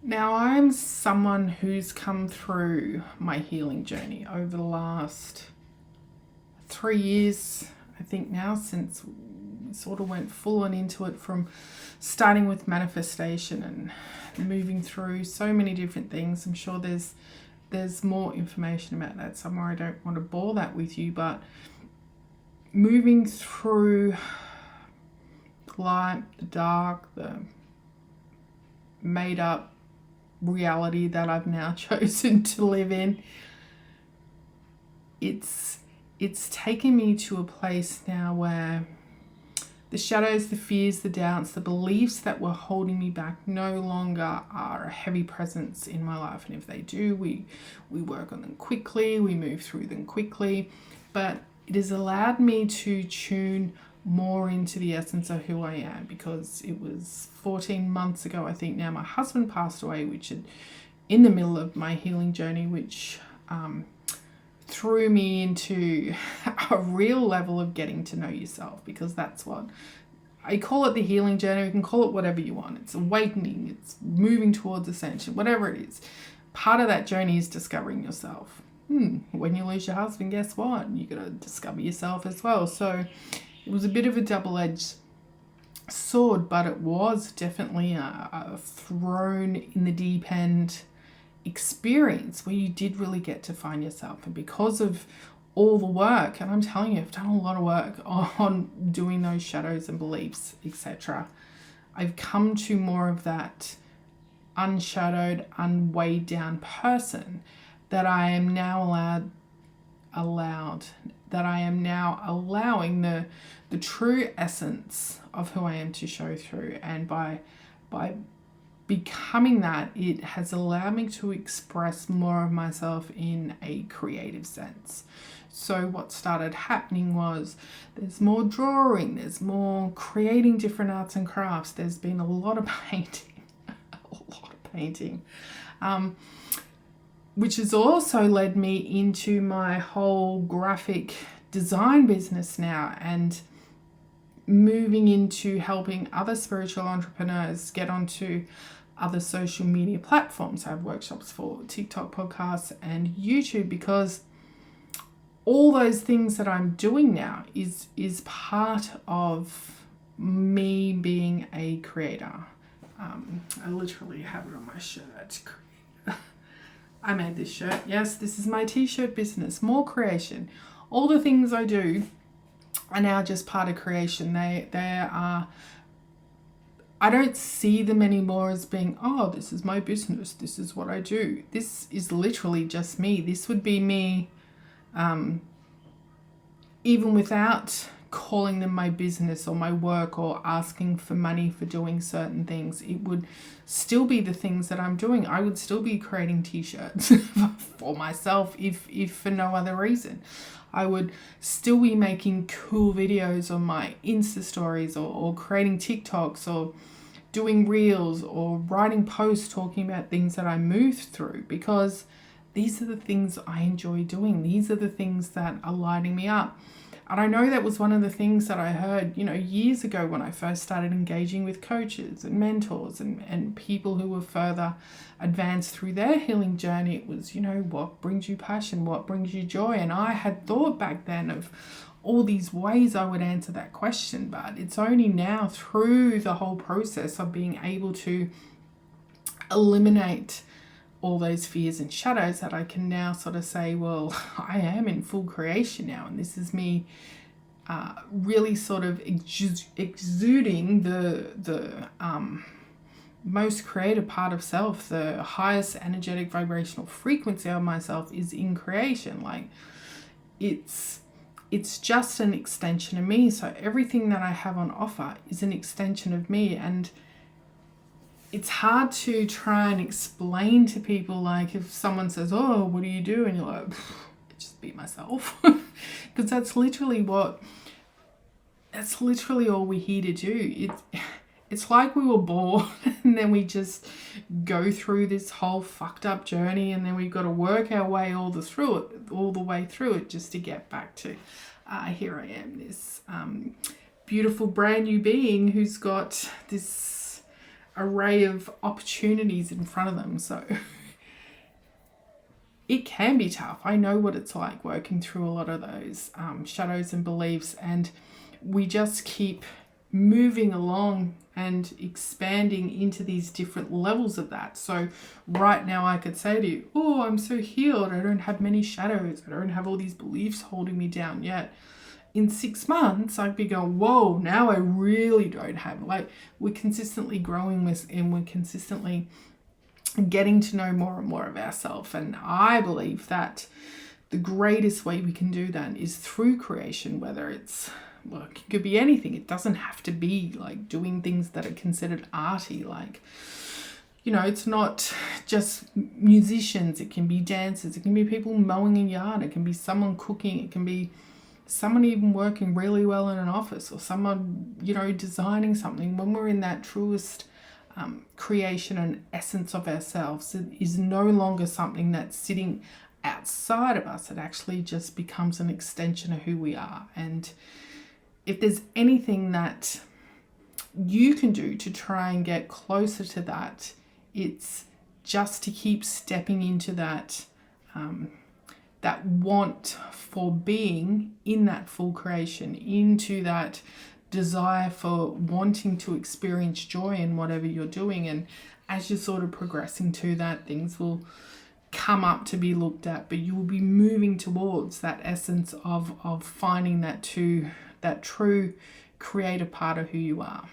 Now, I'm someone who's come through my healing journey over the last 3 years, I think now, since we sort of went full on into it, from starting with manifestation and moving through so many different things. I'm sure there's more information about that somewhere. I don't want to bore that with you, but moving through the light, the dark, the made up reality that I've now chosen to live in, it's taken me to a place now where the shadows, the fears, the doubts, the beliefs that were holding me back no longer are a heavy presence in my life. And if they do, we work on them quickly, we move through them quickly. But it has allowed me to tune more into the essence of who I am, because it was 14 months ago, I think now, my husband passed away, which had, in the middle of my healing journey, which threw me into a real level of getting to know yourself, because that's what I call it, the healing journey. You can call it whatever you want. It's awakening, it's moving towards ascension, whatever it is. Part of that journey is discovering yourself. When you lose your husband, guess what? You got to discover yourself as well. So it was a bit of a double-edged sword, but it was definitely a thrown in the deep end experience where you did really get to find yourself. And because of all the work, and I'm telling you, I've done a lot of work on doing those shadows and beliefs, etc., I've come to more of that unshadowed, unweighed down person that I am now that I am now allowing the true essence of who I am to show through. And by becoming that, it has allowed me to express more of myself in a creative sense. So what started happening was there's more drawing, there's more creating different arts and crafts. There's been a lot of painting, which has also led me into my whole graphic design business now, and moving into helping other spiritual entrepreneurs get onto other social media platforms. I have workshops for TikTok, podcasts, and YouTube, because all those things that I'm doing now is part of me being a creator. I literally have it on my shirt. I made this shirt. Yes, this is my t-shirt business. More creation. All the things I do are now just part of creation. They are, I don't see them anymore as being, oh, this is my business, this is what I do. This is literally just me. This would be me, even without calling them my business or my work or asking for money for doing certain things. It would still be the things that I'm doing. I would still be creating t-shirts for myself, if for no other reason. I would still be making cool videos on my Insta stories, or creating TikToks, or doing reels, or writing posts talking about things that I moved through, because these are the things I enjoy doing. These are the things that are lighting me up. And I know that was one of the things that I heard, years ago when I first started engaging with coaches and mentors and people who were further advanced through their healing journey. It was, what brings you passion? What brings you joy? And I had thought back then of all these ways I would answer that question, but it's only now through the whole process of being able to eliminate all those fears and shadows that I can now sort of say, well, I am in full creation now, and this is me really sort of exuding the most creative part of self. The highest energetic vibrational frequency of myself is in creation. Like, it's just an extension of me. So everything that I have on offer is an extension of me, and it's hard to try and explain to people. Like, if someone says, oh, what do you do? And you're like, just be myself. Because that's literally all we're here to do. It's like we were born and then we just go through this whole fucked up journey, and then we've got to work our way all the way through it just to get back to here I am, this beautiful brand new being who's got this array of opportunities in front of them. So it can be tough. I know what it's like working through a lot of those shadows and beliefs, and we just keep moving along and expanding into these different levels of that. So right now I could say to you, oh, I'm so healed. I don't have many shadows. I don't have all these beliefs holding me down yet. In 6 months, I'd be going, whoa, now I really don't have. Like, we're consistently growing with, and we're consistently getting to know more and more of ourselves. And I believe that the greatest way we can do that is through creation, whether it's, well, it could be anything. It doesn't have to be like doing things that are considered arty. Like, you know, it's not just musicians. It can be dancers. It can be people mowing a yard. It can be someone cooking. It can be someone even working really well in an office, or someone, you know, designing something. When we're in that truest creation and essence of ourselves, it is no longer something that's sitting outside of us. It actually just becomes an extension of who we are. And if there's anything that you can do to try and get closer to that, it's just to keep stepping into that that want for being in that full creation, into that desire for wanting to experience joy in whatever you're doing. And as you're sort of progressing to that, things will come up to be looked at, but you will be moving towards that essence of finding that true creative part of who you are.